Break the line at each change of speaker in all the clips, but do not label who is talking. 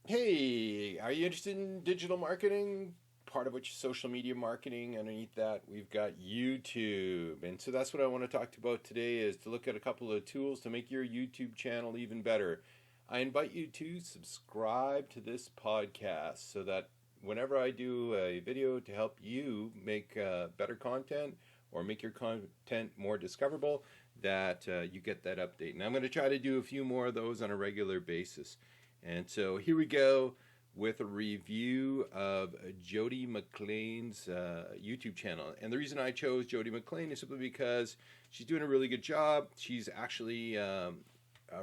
Hey, are you interested in digital marketing? Part of which is social media marketing. Underneath that, we've got YouTube. And so that's what I want to talk about today is to look at a couple of tools to make your YouTube channel even better. I invite you to subscribe to this podcast so that whenever I do a video to help you make better content or make your content more discoverable, that you get that update. And I'm going to try to do a few more of those on a regular basis. And so here we go with a review of Jody McLean's YouTube channel. And the reason I chose Jody McLean is simply because she's doing a really good job. She's actually a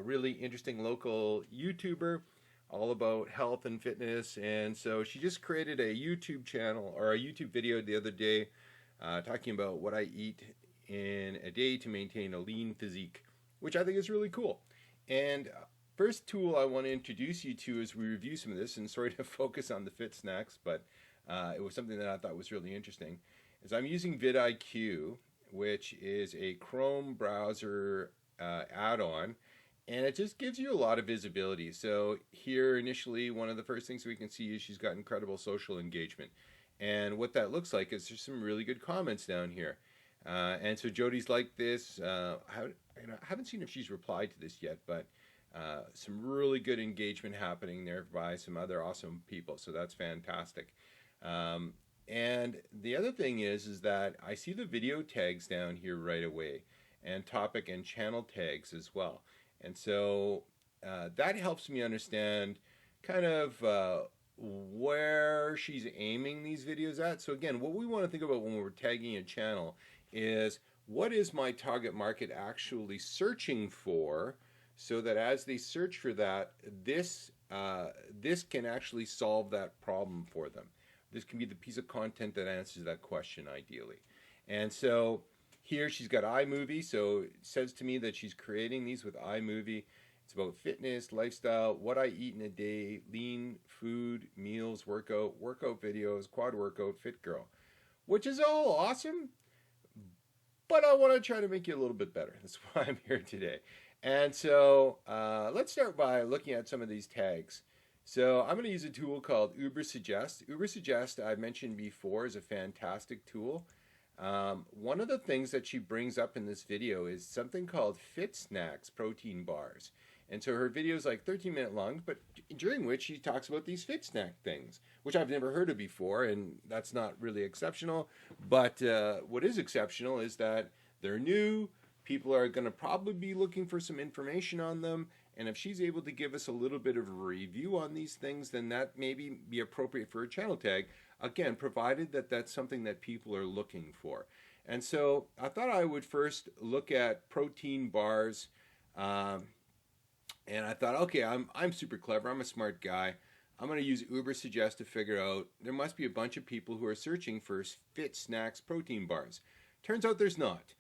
really interesting local YouTuber all about health and fitness. And so she just created a YouTube channel or a YouTube video the other day talking about what I eat in a day to maintain a lean physique, which I think is really cool. And first tool I want to introduce you to as we review some of this, and sorry to focus on the fit snacks, but it was something that I thought was really interesting, is I'm using VidIQ, which is a Chrome browser add-on, and it just gives you a lot of visibility. So here initially, one of the first things we can see is she's got incredible social engagement. And what that looks like is there's some really good comments down here. And so Jody's like this. I haven't seen if she's replied to this yet, but some really good engagement happening there by some other awesome people. So that's fantastic. And the other thing is that I see the video tags down here right away, and topic and channel tags as well. And so that helps me understand kind of where she's aiming these videos at. So again, what we want to think about when we're tagging a channel is what is my target market actually searching for, so that as they search for that, this can actually solve that problem for them. This can be the piece of content that answers that question ideally. And so here she's got iMovie, so it says to me that she's creating these with iMovie. It's about fitness, lifestyle, what I eat in a day, lean food, meals, workout videos, quad workout, fit girl, which is all awesome, but I want to try to make you a little bit better. That's why I'm here today. And so let's start by looking at some of these tags. So I'm going to use a tool called Ubersuggests. Ubersuggests, I've mentioned before, is a fantastic tool. One of the things that she brings up in this video is something called Fit Snacks protein bars. And so her video is like 13-minute long, but during which she talks about these fit snack things, which I've never heard of before, and that's not really exceptional. But what is exceptional is that they're new. People are going to probably be looking for some information on them. And if she's able to give us a little bit of a review on these things, then that may be appropriate for a channel tag. Again, provided that that's something that people are looking for. And so I thought I would first look at protein bars. And I thought, okay, I'm super clever. I'm a smart guy. I'm going to use Ubersuggest to figure out there must be a bunch of people who are searching for fit snacks protein bars. Turns out there's not.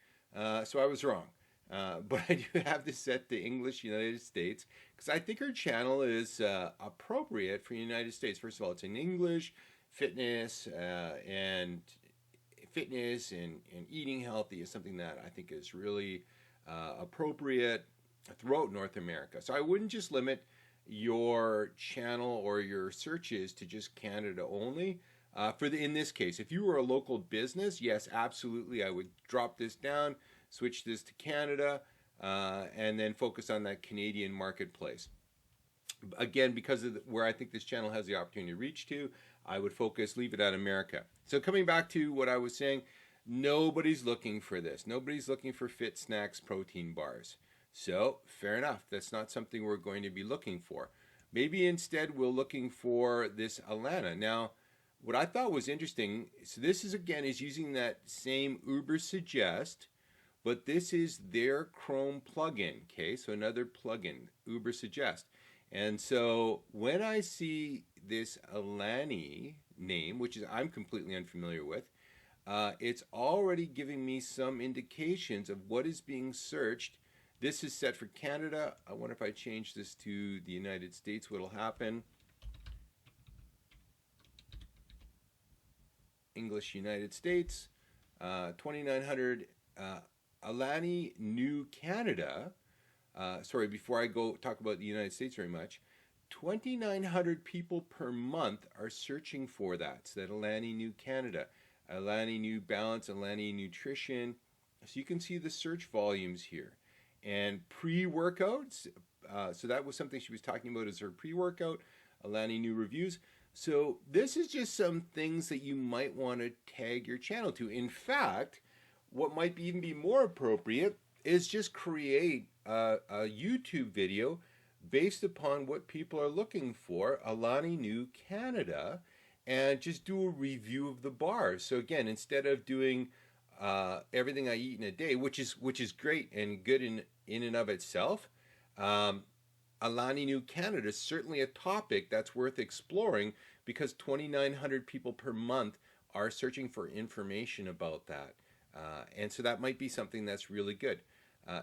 So I was wrong. But I do have this set to English United States because I think her channel is appropriate for the United States. First of all, it's in English, fitness, and eating healthy is something that I think is really appropriate throughout North America. So I wouldn't just limit your channel or your searches to just Canada only. In this case, if you were a local business, yes, absolutely, I would drop this down, switch this to Canada, and then focus on that Canadian marketplace. Again, because of where I think this channel has the opportunity to reach to, I would leave it at America. So coming back to what I was saying, nobody's looking for this. Nobody's looking for fit snacks protein bars. So fair enough, that's not something we're going to be looking for. Maybe instead we're looking for this Aulani. Now, what I thought was interesting, so this is again is using that same Ubersuggest, but this is their Chrome plugin, okay? So another plugin, Ubersuggest. And so when I see this Aulani name, which is I'm completely unfamiliar with, it's already giving me some indications of what is being searched. This is set for Canada. I wonder if I change this to the United States, what'll happen. English United States, 2900 Aulani, New Canada. Sorry, before I go talk about the United States very much, 2,900 people per month are searching for that. So that Aulani New Canada, Aulani New Balance, Aulani Nutrition. So you can see the search volumes here. And pre-workouts, so that was something she was talking about as her pre-workout, Aulani New Reviews. So this is just some things that you might want to tag your channel to. In fact, what might even be more appropriate is just create a YouTube video based upon what people are looking for, Aulani New Canada, and just do a review of the bars. So again, instead of doing everything I eat in a day, which is great and good in and of itself, Aulani New Canada is certainly a topic that's worth exploring because 2,900 people per month are searching for information about that. And so that might be something that's really good.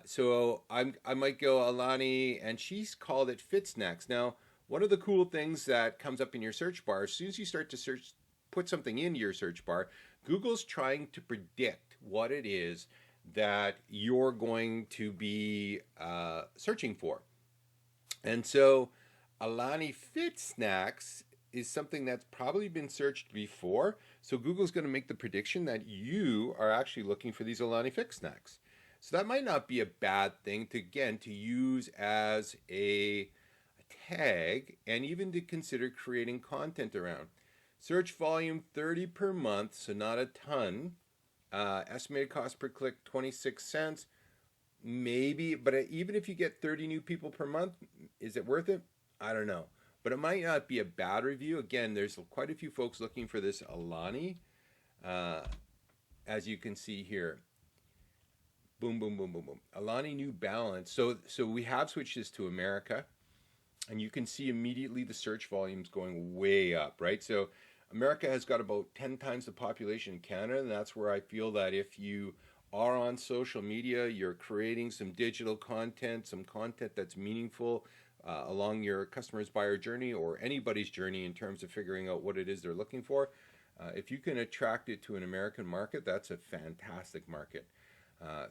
So I might go Aulani, and she's called it Fit Snacks. Now, one of the cool things that comes up in your search bar, as soon as you start to search, put something into your search bar, Google's trying to predict what it is that you're going to be searching for. And so Aulani Fit Snacks is something that's probably been searched before. So Google's going to make the prediction that you are actually looking for these Aulani Fit Snacks. So that might not be a bad thing to, again, to use as a tag and even to consider creating content around. Search volume 30 per month, so not a ton. Estimated cost per click 26 cents. Maybe, but even if you get 30 new people per month, is it worth it? I don't know. But it might not be a bad review. Again, there's quite a few folks looking for this Aulani, as you can see here. Boom, boom, boom, boom, boom. Aulani New Balance. So we have switched this to America, and you can see immediately the search volumes going way up, right? So America has got about 10 times the population in Canada, and that's where I feel that if you are on social media, you're creating some digital content, some content that's meaningful along your customer's buyer journey or anybody's journey in terms of figuring out what it is they're looking for. If you can attract it to an American market, that's a fantastic market.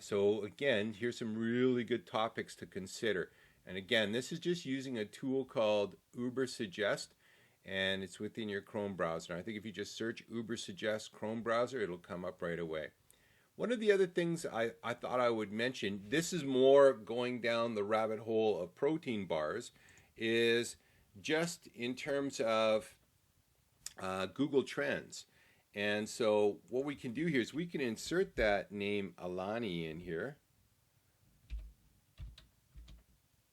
So again, here's some really good topics to consider. And again, this is just using a tool called Ubersuggests, and it's within your Chrome browser. I think if you just search Ubersuggests Chrome browser, it'll come up right away. One of the other things I thought I would mention, this is more going down the rabbit hole of protein bars, is just in terms of Google Trends. And so what we can do here is we can insert that name Aulani in here.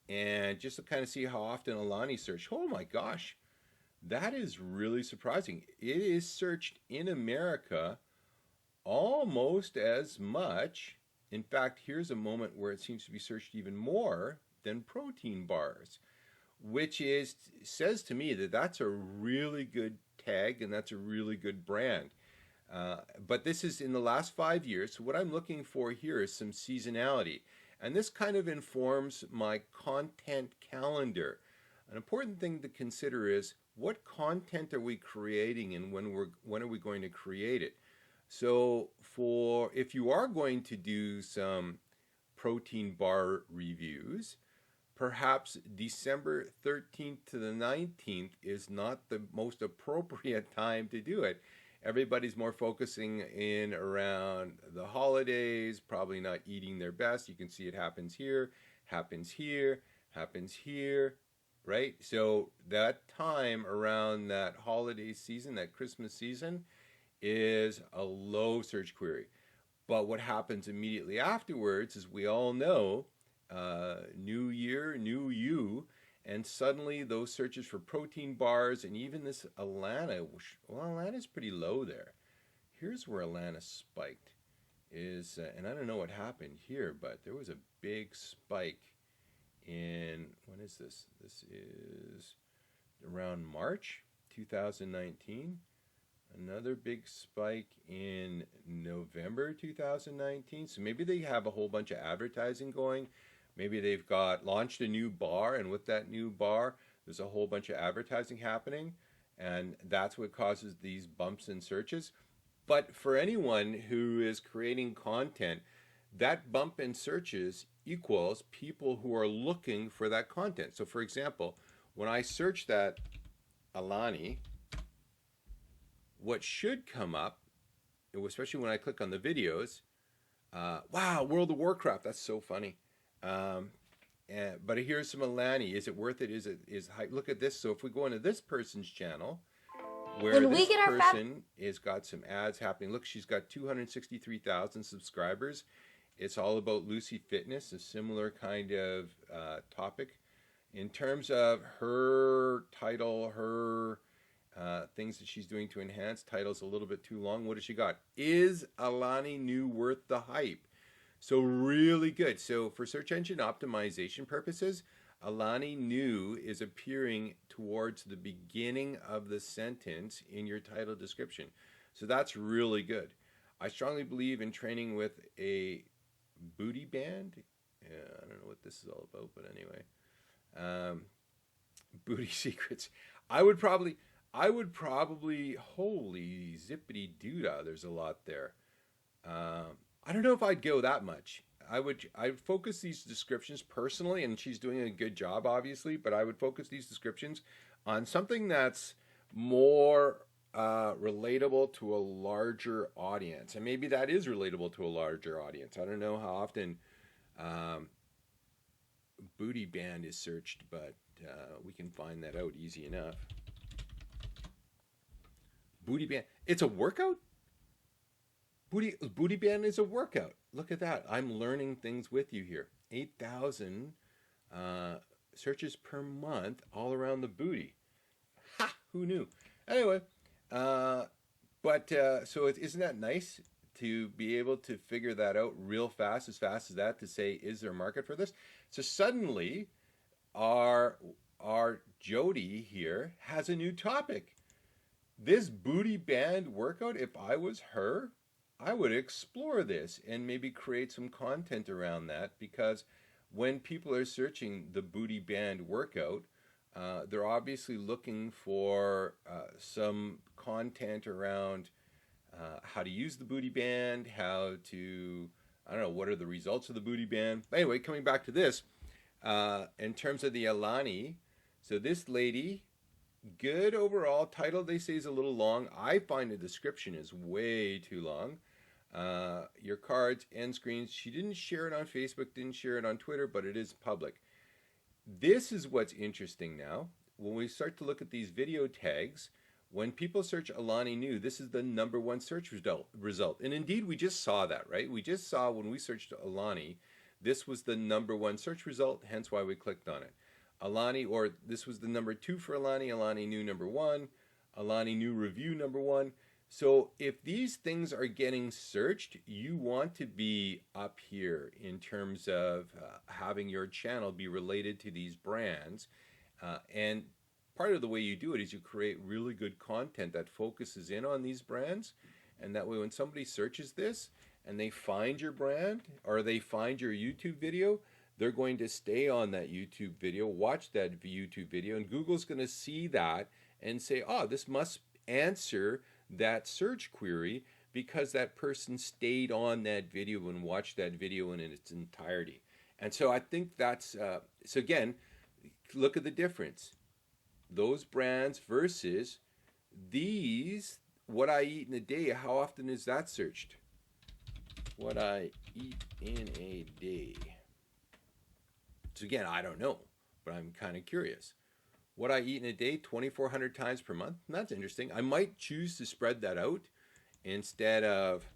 And just to kind of see how often Aulani searched. Oh my gosh, that is really surprising. It is searched in America almost as much. In fact, here's a moment where it seems to be searched even more than protein bars, which says to me that that's a really good tag and that's a really good brand. But this is in the last 5 years. So what I'm looking for here is some seasonality. And this kind of informs my content calendar. An important thing to consider is what content are we creating and when are we going to create it? So if you are going to do some protein bar reviews, perhaps December 13th to the 19th is not the most appropriate time to do it. Everybody's more focusing in around the holidays, probably not eating their best. You can see it happens here, happens here, happens here, right? So that time around that holiday season, that Christmas season, is a low search query. But what happens immediately afterwards is we all know new year, new you, and suddenly those searches for protein bars and even this Aulani, well, Aulani's pretty low there. Here's where Aulani spiked, and I don't know what happened here, but there was a big spike in, when is this? This is around March 2019. Another big spike in November 2019. So maybe they have a whole bunch of advertising going. Maybe they've launched a new bar, and with that new bar, there's a whole bunch of advertising happening, and that's what causes these bumps in searches. But for anyone who is creating content, that bump in searches equals people who are looking for that content. So for example, when I search that Aulani, what should come up, especially when I click on the videos, wow, World of Warcraft, that's so funny. But here's some Aulani. Is it worth it? Is hype? Look at this. So if we go into this person's channel, where this person has got some ads happening. Look, she's got 263,000 subscribers. It's all about Lucy Fitness, a similar kind of topic. In terms of her title, her things that she's doing to enhance, title's a little bit too long. What has she got? Is Aulani New worth the hype? So really good. So for search engine optimization purposes, Aulani New is appearing towards the beginning of the sentence in your title description. So that's really good. I strongly believe in training with a booty band. I don't know what this is all about, but anyway. Booty secrets. I would probably, holy zippity doodah, there's a lot there. I don't know if I'd go that much. I'd focus these descriptions personally, and she's doing a good job, obviously, but I would focus these descriptions on something that's more relatable to a larger audience. And maybe that is relatable to a larger audience. I don't know how often booty band is searched, but we can find that out easy enough. Booty band. It's a workout? Booty band is a workout. Look at that. I'm learning things with you here. 8,000 searches per month all around the booty. Ha! Who knew? Anyway, so isn't that nice to be able to figure that out real fast, as fast as that, to say, is there a market for this? So suddenly, our Jody here has a new topic. This booty band workout, if I was her, I would explore this and maybe create some content around that, because when people are searching the booty band workout, they're obviously looking for some content around how to use the booty band, how to, I don't know, what are the results of the booty band. Anyway, coming back to this, in terms of the Aulani, so this lady, good overall. Title, they say, is a little long. I find the description is way too long. Your cards, end screens. She didn't share it on Facebook, didn't share it on Twitter, but it is public. This is what's interesting now. When we start to look at these video tags, when people search Aulani New, this is the #1 search result. And indeed, we just saw that, right? We just saw when we searched Aulani, this was the #1 search result, hence why we clicked on it. Aulani, or this was the #2 for Aulani, Aulani New #1, Aulani New Review #1. So if these things are getting searched, you want to be up here in terms of having your channel be related to these brands. And part of the way you do it is you create really good content that focuses in on these brands. And that way when somebody searches this and they find your brand or they find your YouTube video, they're going to stay on that YouTube video, watch that YouTube video, and Google's going to see that and say, oh, this must answer that search query because that person stayed on that video and watched that video in its entirety. And so I think that's, so again, look at the difference. Those brands versus these, what I eat in a day, how often is that searched? What I eat in a day. So again, I don't know, but I'm kind of curious. What I eat in a day, 2,400 times per month. That's interesting. I might choose to spread that out instead of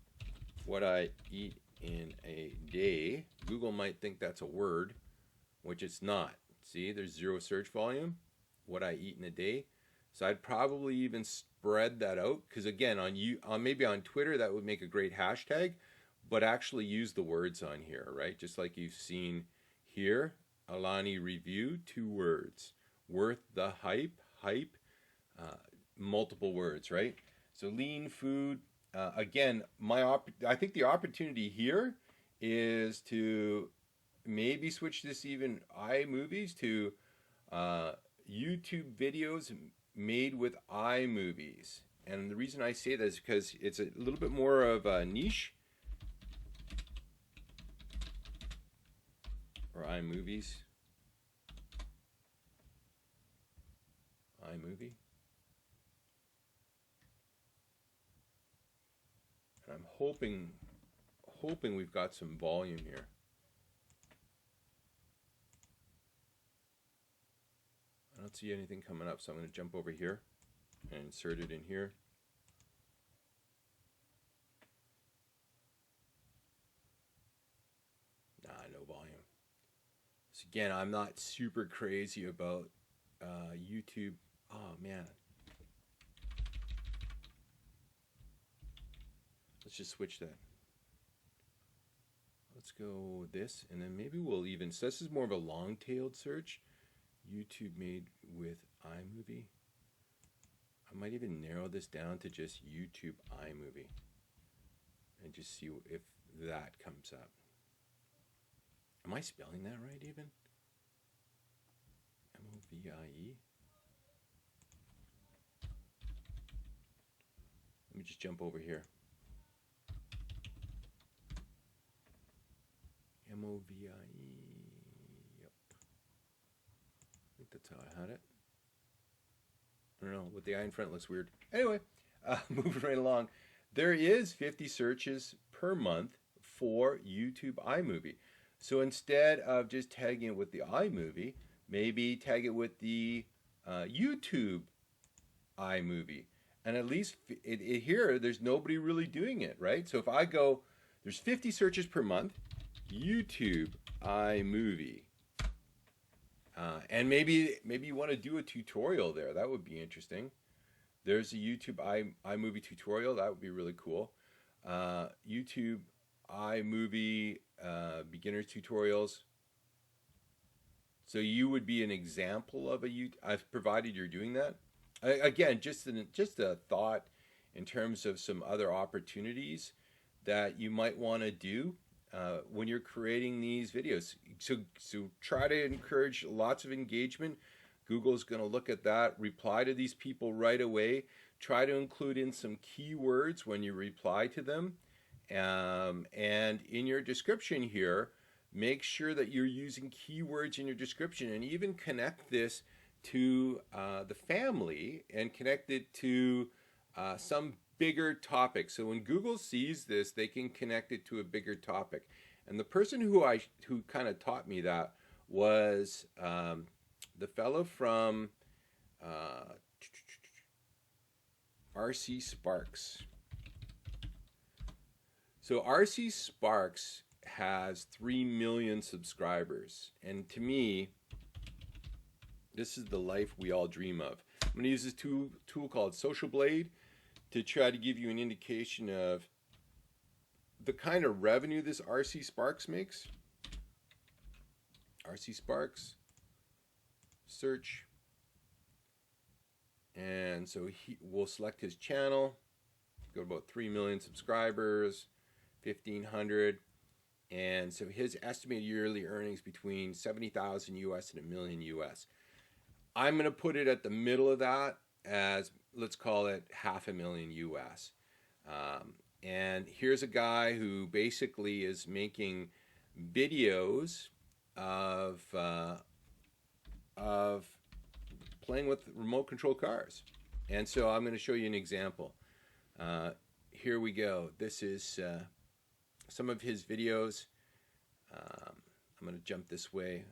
what I eat in a day. Google might think that's a word, which it's not. See, there's 0 search volume. What I eat in a day. So I'd probably even spread that out, because again, maybe on Twitter that would make a great hashtag, but actually use the words on here, right? Just like you've seen here. Aulani Review, 2 words. Worth the hype, multiple words, right? So lean food. Again, I think the opportunity here is to maybe switch this even iMovies to YouTube videos made with iMovies. And the reason I say that is because it's a little bit more of a niche. Or iMovies. iMovie. And I'm hoping we've got some volume here. I don't see anything coming up, so I'm going to jump over here and insert it in here. Nah, no volume. So again, I'm not super crazy about YouTube. Oh man. Let's just switch that. Let's go this, and then maybe we'll even, so this is more of a long-tailed search. YouTube made with iMovie. I might even narrow this down to just YouTube iMovie and just see if that comes up. Am I spelling that right even? M-O-V-I-E? Let me just jump over here. M-O-V-I-E. Yep. I think that's how I had it. I don't know. With the I in front, it looks weird. Anyway, moving right along. There is 50 searches per month for YouTube iMovie. So instead of just tagging it with the iMovie, maybe tag it with the YouTube iMovie. And at least here, there's nobody really doing it, right? So if I go, there's 50 searches per month, YouTube iMovie. And maybe you want to do a tutorial there. That would be interesting. There's a YouTube iMovie tutorial. That would be really cool. YouTube iMovie beginner tutorials. So you would be an example of I've provided you're doing that. Again, just a thought in terms of some other opportunities that you might want to do when you're creating these videos. So try to encourage lots of engagement. Google's going to look at that, reply to these people right away. Try to include in some keywords when you reply to them. And in your description here, make sure that you're using keywords in your description, and even connect this to the family and connect it to some bigger topic. So when Google sees this, they can connect it to a bigger topic. And the person who kind of taught me that was the fellow from RC Sparks. So RC Sparks has 3 million subscribers, and to me, this is the life we all dream of. I'm going to use this tool called Social Blade to try to give you an indication of the kind of revenue this RC Sparks makes. RC Sparks, search, and so we'll select his channel, go to about 3 million subscribers, 1,500, and so his estimated yearly earnings between 70,000 US and $1 million US. I'm going to put it at the middle of that as, let's call it $500,000 US. And here's a guy who basically is making videos of playing with remote control cars. And so I'm going to show you an example. Here we go. This is some of his videos. I'm going to jump this way.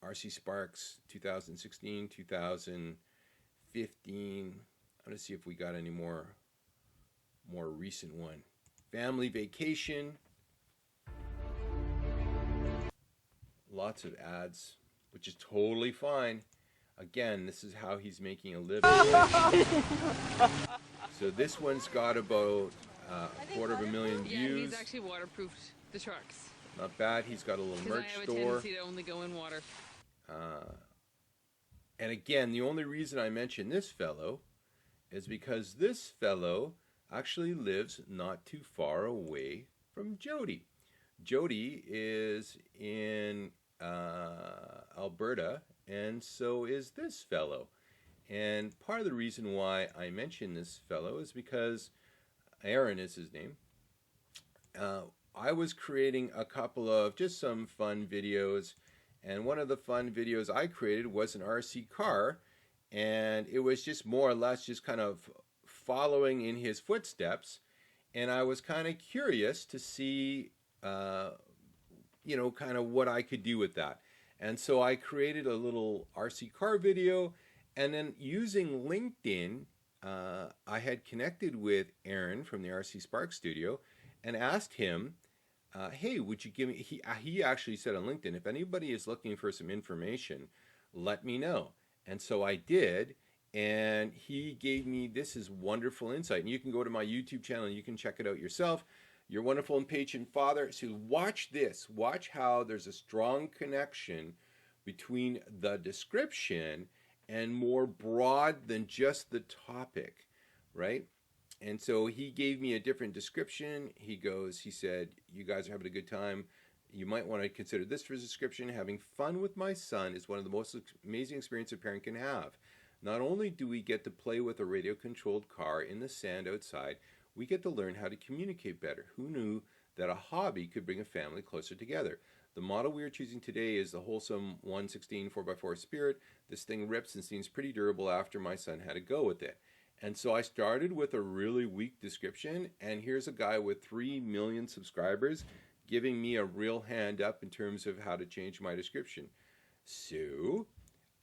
RC Sparks 2016, 2015. I'm going to see if we got any more recent one. Family vacation. Lots of ads, which is totally fine. Again, this is how he's making a living. So this one's got about 250,000 views.
Yeah, he's actually waterproofed the trucks.
Not bad. He's got a little merch
I have
store.
a tendency to only go in water.
And again, the only reason I mention this fellow is because this fellow actually lives not too far away from Jody. Jody is in Alberta, and so is this fellow. And part of the reason why I mention this fellow is because Aaron is his name. I was creating a couple of just some fun videos, and one of the fun videos I created was an RC car, and it was just more or less just kind of following in his footsteps. And I was kind of curious to see, kind of what I could do with that. And so I created a little RC car video, and then using LinkedIn, I had connected with Aaron from the RC Spark Studio and asked him, hey, would you give me, he actually said on LinkedIn, if anybody is looking for some information, let me know. And so I did, and he gave me, this is wonderful insight. And you can go to my YouTube channel and you can check it out yourself. Your wonderful and patient father. So watch this. Watch how there's a strong connection between the description and more broad than just the topic, right? And so he gave me a different description. He said, you guys are having a good time. You might want to consider this for his description. Having fun with my son is one of the most amazing experiences a parent can have. Not only do we get to play with a radio-controlled car in the sand outside, we get to learn how to communicate better. Who knew that a hobby could bring a family closer together? The model we are choosing today is the wholesome 116 4x4 Spirit. This thing rips and seems pretty durable after my son had a go with it. And so I started with a really weak description, and here's a guy with 3 million subscribers giving me a real hand up in terms of how to change my description. So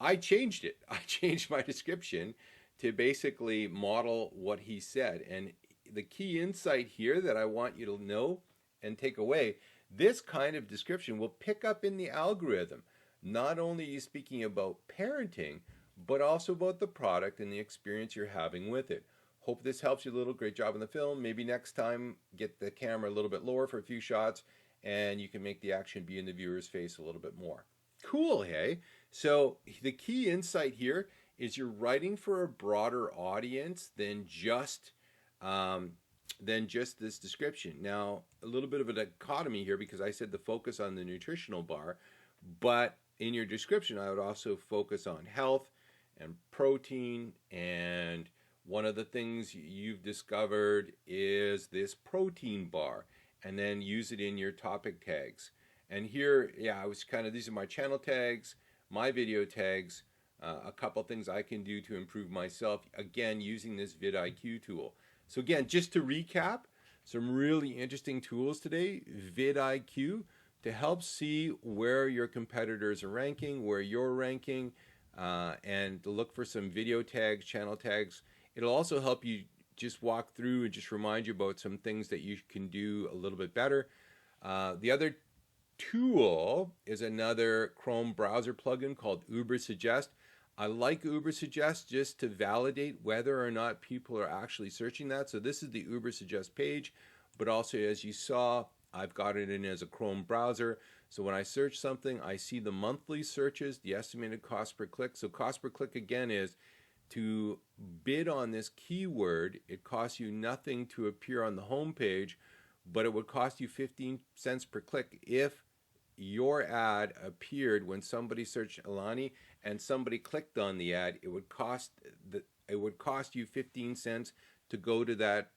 I changed it. I changed my description to basically model what he said. And the key insight here that I want you to know and take away, this kind of description will pick up in the algorithm. Not only are you speaking about parenting, but also about the product and the experience you're having with it. Hope this helps you a little. Great job in the film. Maybe next time get the camera a little bit lower for a few shots and you can make the action be in the viewer's face a little bit more. Cool, hey? So the key insight here is you're writing for a broader audience than just this description. Now, a little bit of a dichotomy here because I said the focus on the nutritional bar, but in your description, I would also focus on health and protein, and one of the things you've discovered is this protein bar, and then use it in your topic tags. And here, I was these are my channel tags, my video tags, a couple things I can do to improve myself, again, using this VidIQ tool. So again, just to recap, some really interesting tools today, VidIQ, to help see where your competitors are ranking, where you're ranking, and to look for some video tags, channel tags. It'll also help you just walk through and just remind you about some things that you can do a little bit better. The other tool is another Chrome browser plugin called Ubersuggest. I like Ubersuggest just to validate whether or not people are actually searching that. So this is the Ubersuggest page, but also as you saw, I've got it in as a Chrome browser. So when I search something, I see the monthly searches, the estimated cost per click. So cost per click again is to bid on this keyword. It costs you nothing to appear on the home page, but it would cost you 15 cents per click if your ad appeared when somebody searched Aulani and somebody clicked on the ad. It would cost you 15 cents to go to that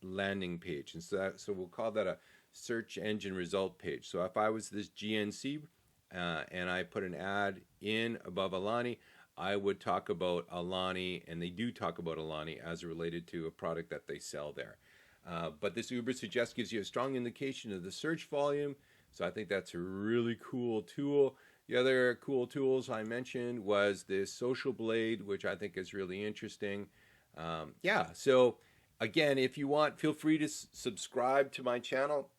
landing page, and so we'll call that a search engine result page. So if I was this GNC and I put an ad in above Aulani, I would talk about Aulani, and they do talk about Aulani as related to a product that they sell there. But this Ubersuggest gives you a strong indication of the search volume. So I think that's a really cool tool. The other cool tools I mentioned was this Social Blade, which I think is really interesting. So again, if you want, feel free to subscribe to my channel.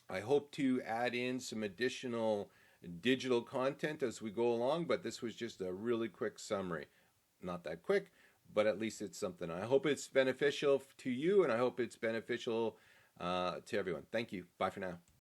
I hope to add in some additional digital content as we go along, but this was just a really quick summary. Not that quick, but at least it's something. I hope it's beneficial to you, and I hope it's beneficial to everyone. Thank you. Bye for now.